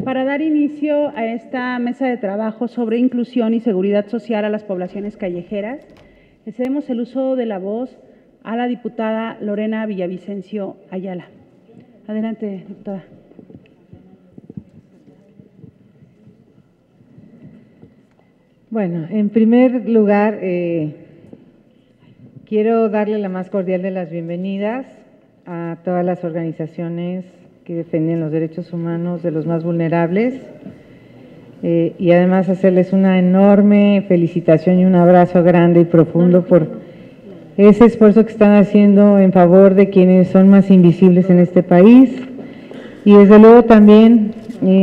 Para dar inicio a esta mesa de trabajo sobre inclusión y seguridad social a las poblaciones callejeras, le cedemos el uso de la voz a la diputada Lorena Villavicencio Ayala. Adelante, diputada. Bueno, en primer lugar, quiero darle la más cordial de las bienvenidas a todas las organizaciones que defienden los derechos humanos de los más vulnerables y además hacerles una enorme felicitación y un abrazo grande y profundo por ese esfuerzo que están haciendo en favor de quienes son más invisibles en este país y desde luego también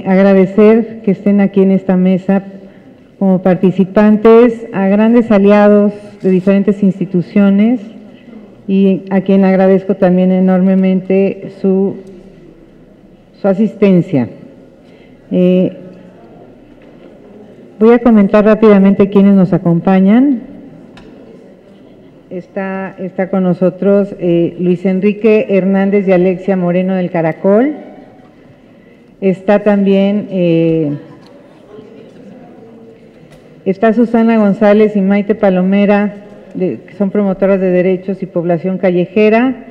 agradecer que estén aquí en esta mesa como participantes a grandes aliados de diferentes instituciones y a quien agradezco también enormemente su asistencia. Voy a comentar rápidamente quiénes nos acompañan. Está con nosotros Luis Enrique Hernández y Alexia Moreno del Caracol. Está también está Susana González y Maite Palomera, que son promotoras de derechos y población callejera.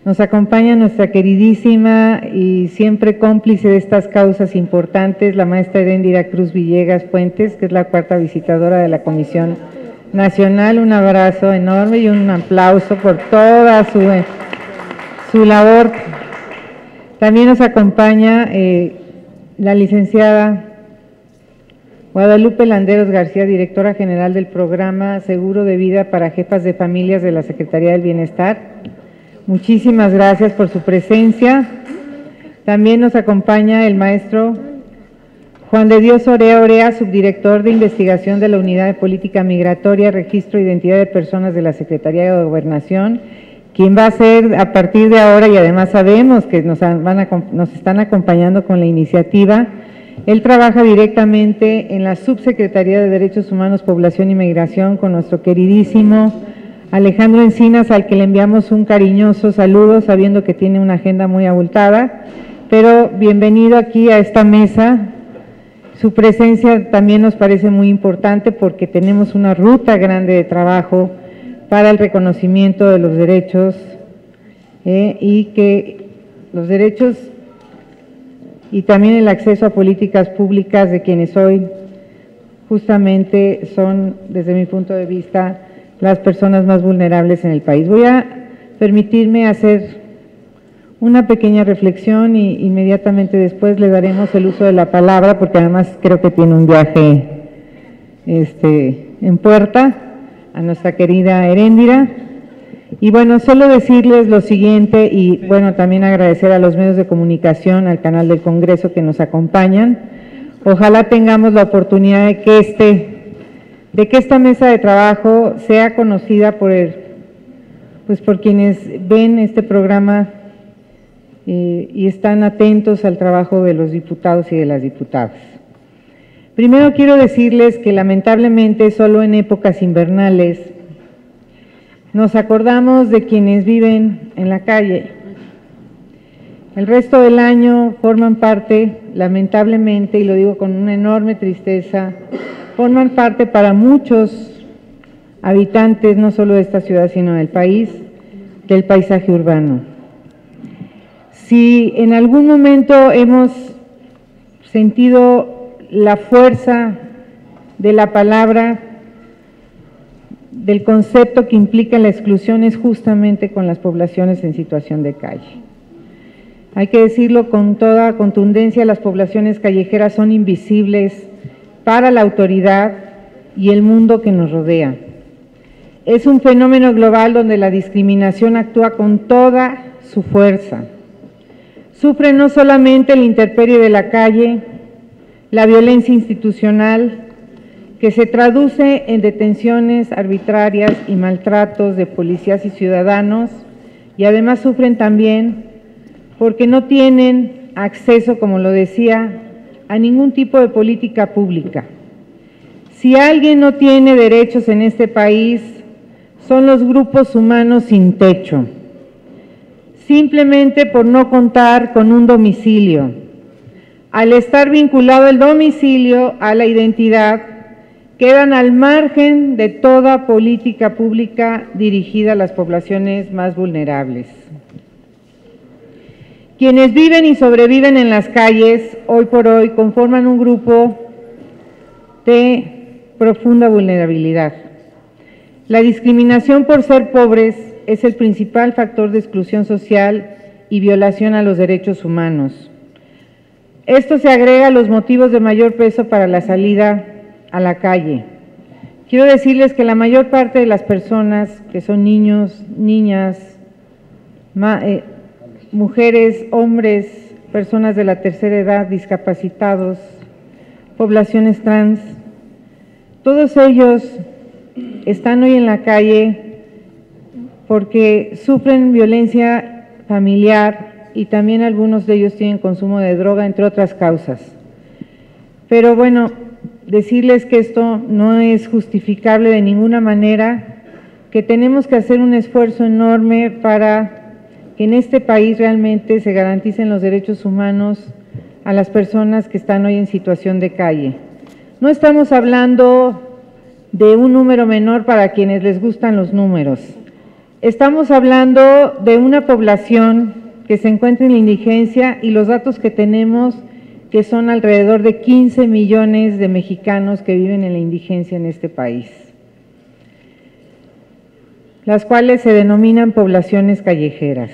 Nos acompaña nuestra queridísima y siempre cómplice de estas causas importantes, la maestra Heréndira Cruz Villegas Fuentes, que es la cuarta visitadora de la Comisión Nacional. Un abrazo enorme y un aplauso por toda su labor. También nos acompaña la licenciada Guadalupe Landeros García, directora general del programa Seguro de Vida para Jefas de Familias de la Secretaría del Bienestar. Muchísimas gracias por su presencia. También nos acompaña el maestro Juan de Dios Orea, subdirector de investigación de la Unidad de Política Migratoria, Registro e Identidad de Personas de la Secretaría de Gobernación, quien va a ser a partir de ahora, y además sabemos que nos están acompañando con la iniciativa. Él trabaja directamente en la Subsecretaría de Derechos Humanos, Población y Migración con nuestro queridísimo Alejandro Encinas, al que le enviamos un cariñoso saludo, sabiendo que tiene una agenda muy abultada, pero bienvenido aquí a esta mesa. Su presencia también nos parece muy importante porque tenemos una ruta grande de trabajo para el reconocimiento de los derechos y que los derechos y también el acceso a políticas públicas de quienes hoy justamente son, desde mi punto de vista, las personas más vulnerables en el país. Voy a permitirme hacer una pequeña reflexión y inmediatamente después le daremos el uso de la palabra, porque además creo que tiene un viaje en puerta, a nuestra querida Heréndira. Y bueno, solo decirles lo siguiente y bueno, también agradecer a los medios de comunicación, al canal del Congreso que nos acompañan. Ojalá tengamos la oportunidad de que esta mesa de trabajo sea conocida por quienes ven este programa y están atentos al trabajo de los diputados y de las diputadas. Primero quiero decirles que lamentablemente solo en épocas invernales nos acordamos de quienes viven en la calle. El resto del año forman parte, lamentablemente, y lo digo con una enorme tristeza, forman parte para muchos habitantes, no solo de esta ciudad, sino del país, del paisaje urbano. Si en algún momento hemos sentido la fuerza de la palabra, del concepto que implica la exclusión, es justamente con las poblaciones en situación de calle. Hay que decirlo con toda contundencia, las poblaciones callejeras son invisibles para la autoridad y el mundo que nos rodea. Es un fenómeno global donde la discriminación actúa con toda su fuerza. Sufre no solamente la intemperie de la calle, la violencia institucional, que se traduce en detenciones arbitrarias y maltratos de policías y ciudadanos, y además sufren también porque no tienen acceso, como lo decía, a ningún tipo de política pública. Si alguien no tiene derechos en este país, son los grupos humanos sin techo, simplemente por no contar con un domicilio. al estar vinculado el domicilio a la identidad, quedan al margen de toda política pública dirigida a las poblaciones más vulnerables. Quienes viven y sobreviven en las calles, hoy por hoy, conforman un grupo de profunda vulnerabilidad. La discriminación por ser pobres es el principal factor de exclusión social y violación a los derechos humanos. Esto se agrega a los motivos de mayor peso para la salida a la calle. Quiero decirles que la mayor parte de las personas, que son niños, niñas, mujeres, hombres, personas de la tercera edad, discapacitados, poblaciones trans, todos ellos están hoy en la calle porque sufren violencia familiar y también algunos de ellos tienen consumo de droga, entre otras causas. Pero bueno, decirles que esto no es justificable de ninguna manera, que tenemos que hacer un esfuerzo enorme para que en este país realmente se garanticen los derechos humanos a las personas que están hoy en situación de calle. No estamos hablando de un número menor para quienes les gustan los números. Estamos hablando de una población que se encuentra en la indigencia y los datos que tenemos que son alrededor de 15 millones de mexicanos que viven en la indigencia en este país, las cuales se denominan poblaciones callejeras.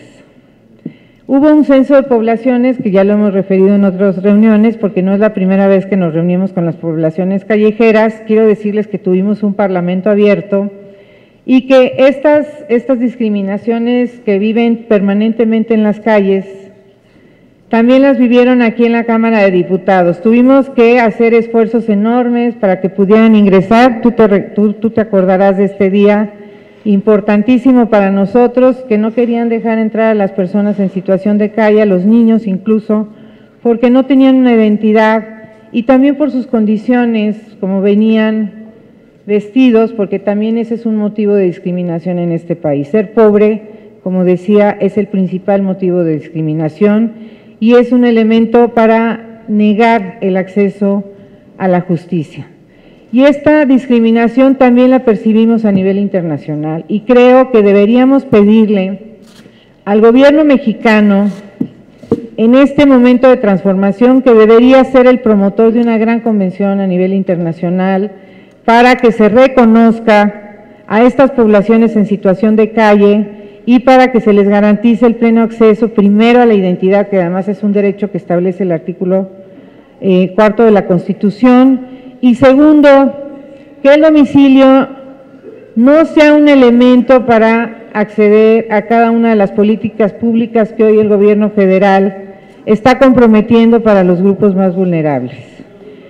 Hubo un censo de poblaciones, que ya lo hemos referido en otras reuniones, porque no es la primera vez que nos reunimos con las poblaciones callejeras. Quiero decirles que tuvimos un parlamento abierto y que estas discriminaciones que viven permanentemente en las calles, también las vivieron aquí en la Cámara de Diputados. Tuvimos que hacer esfuerzos enormes para que pudieran ingresar. Tú te acordarás de este día importantísimo para nosotros, que no querían dejar entrar a las personas en situación de calle, a los niños incluso, porque no tenían una identidad y también por sus condiciones, como venían vestidos, porque también ese es un motivo de discriminación en este país. Ser pobre, como decía, es el principal motivo de discriminación y es un elemento para negar el acceso a la justicia. Y esta discriminación también la percibimos a nivel internacional y creo que deberíamos pedirle al gobierno mexicano, en este momento de transformación, que debería ser el promotor de una gran convención a nivel internacional para que se reconozca a estas poblaciones en situación de calle y para que se les garantice el pleno acceso, primero a la identidad, que además es un derecho que establece el artículo 4 de la Constitución, y segundo, que el domicilio no sea un elemento para acceder a cada una de las políticas públicas que hoy el gobierno federal está comprometiendo para los grupos más vulnerables.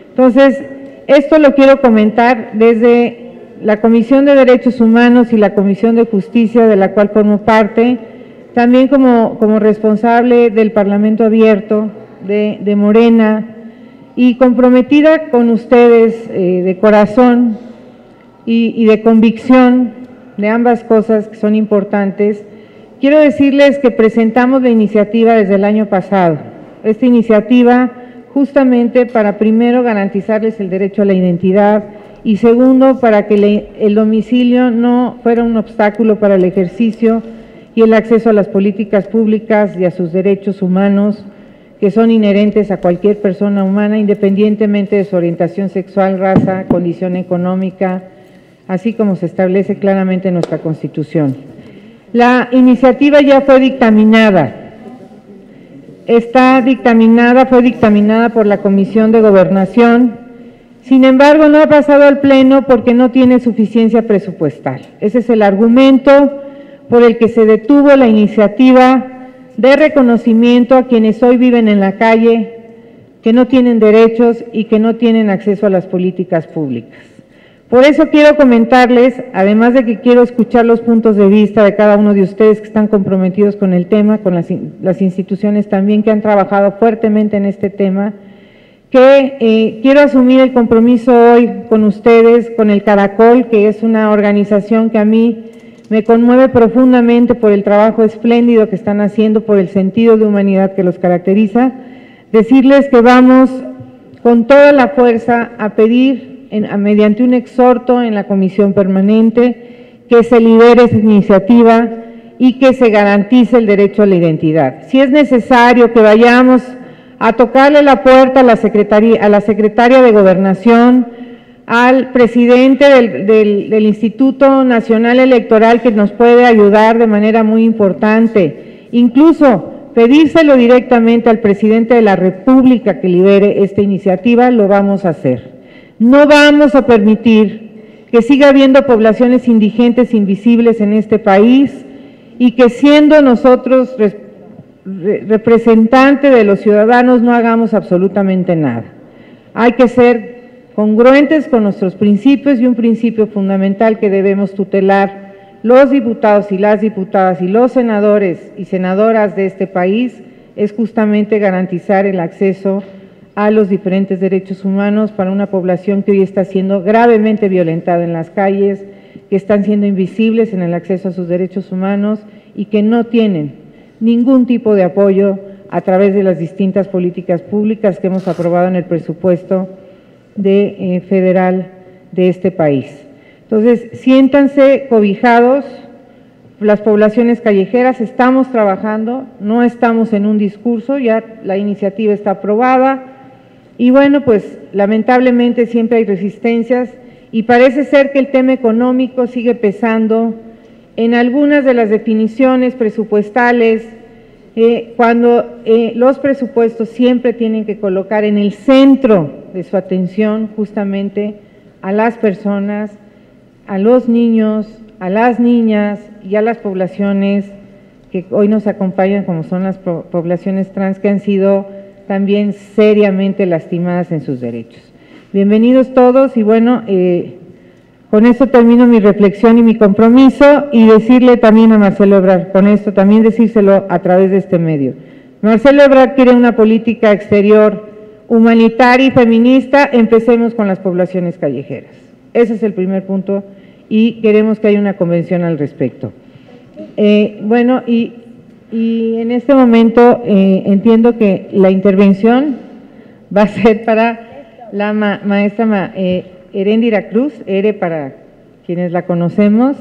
Entonces, esto lo quiero comentar desde la Comisión de Derechos Humanos y la Comisión de Justicia, de la cual formo parte, también como responsable del Parlamento Abierto de Morena, y comprometida con ustedes de corazón y de convicción de ambas cosas que son importantes. Quiero decirles que presentamos la iniciativa desde el año pasado. Esta iniciativa justamente para, primero, garantizarles el derecho a la identidad y segundo, para que el domicilio no fuera un obstáculo para el ejercicio y el acceso a las políticas públicas y a sus derechos humanos que son inherentes a cualquier persona humana, independientemente de su orientación sexual, raza, condición económica, así como se establece claramente en nuestra Constitución. La iniciativa ya fue dictaminada. Fue dictaminada por la Comisión de Gobernación. Sin embargo, no ha pasado al Pleno porque no tiene suficiencia presupuestal. Ese es el argumento por el que se detuvo la iniciativa de reconocimiento a quienes hoy viven en la calle, que no tienen derechos y que no tienen acceso a las políticas públicas. Por eso quiero comentarles, además de que quiero escuchar los puntos de vista de cada uno de ustedes que están comprometidos con el tema, con las instituciones también que han trabajado fuertemente en este tema, que quiero asumir el compromiso hoy con ustedes, con el Caracol, que es una organización que a mí me conmueve profundamente por el trabajo espléndido que están haciendo, por el sentido de humanidad que los caracteriza, decirles que vamos con toda la fuerza a pedir, mediante un exhorto en la comisión permanente, que se libere esa iniciativa y que se garantice el derecho a la identidad. Si es necesario que vayamos a tocarle la puerta a la secretaria de Gobernación, al presidente del Instituto Nacional Electoral, que nos puede ayudar de manera muy importante, incluso pedírselo directamente al presidente de la República que libere esta iniciativa, lo vamos a hacer. No vamos a permitir que siga habiendo poblaciones indigentes invisibles en este país y que siendo nosotros representantes de los ciudadanos no hagamos absolutamente nada. Hay que ser congruentes con nuestros principios, y un principio fundamental que debemos tutelar los diputados y las diputadas y los senadores y senadoras de este país es justamente garantizar el acceso a los diferentes derechos humanos para una población que hoy está siendo gravemente violentada en las calles, que están siendo invisibles en el acceso a sus derechos humanos y que no tienen ningún tipo de apoyo a través de las distintas políticas públicas que hemos aprobado en el presupuesto federal de este país. Entonces, siéntanse cobijados, las poblaciones callejeras, estamos trabajando, no estamos en un discurso, ya la iniciativa está aprobada y bueno, pues lamentablemente siempre hay resistencias y parece ser que el tema económico sigue pesando en algunas de las definiciones presupuestales, cuando los presupuestos siempre tienen que colocar en el centro de su atención justamente a las personas, a los niños, a las niñas y a las poblaciones que hoy nos acompañan, como son las poblaciones trans, que han sido también seriamente lastimadas en sus derechos. Bienvenidos todos y bueno, con esto termino mi reflexión y mi compromiso y decirle también a Marcelo Ebrard, con esto también decírselo a través de este medio. Marcelo Ebrard quiere una política exterior humanitaria y feminista, empecemos con las poblaciones callejeras. Ese es el primer punto y queremos que haya una convención al respecto. Bueno, y en este momento entiendo que la intervención va a ser para la maestra Heréndira Cruz, Ere para quienes la conocemos.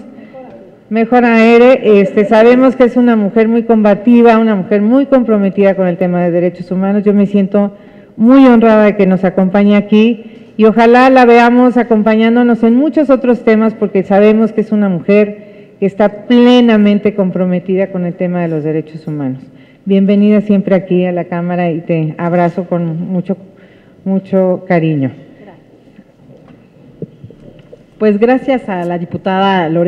Mejor a Ere, sabemos que es una mujer muy combativa, una mujer muy comprometida con el tema de derechos humanos. Yo me siento muy honrada de que nos acompañe aquí y ojalá la veamos acompañándonos en muchos otros temas porque sabemos que es una mujer que está plenamente comprometida con el tema de los derechos humanos. Bienvenida siempre aquí a la Cámara y te abrazo con mucho cariño. Pues gracias a la diputada Lorena.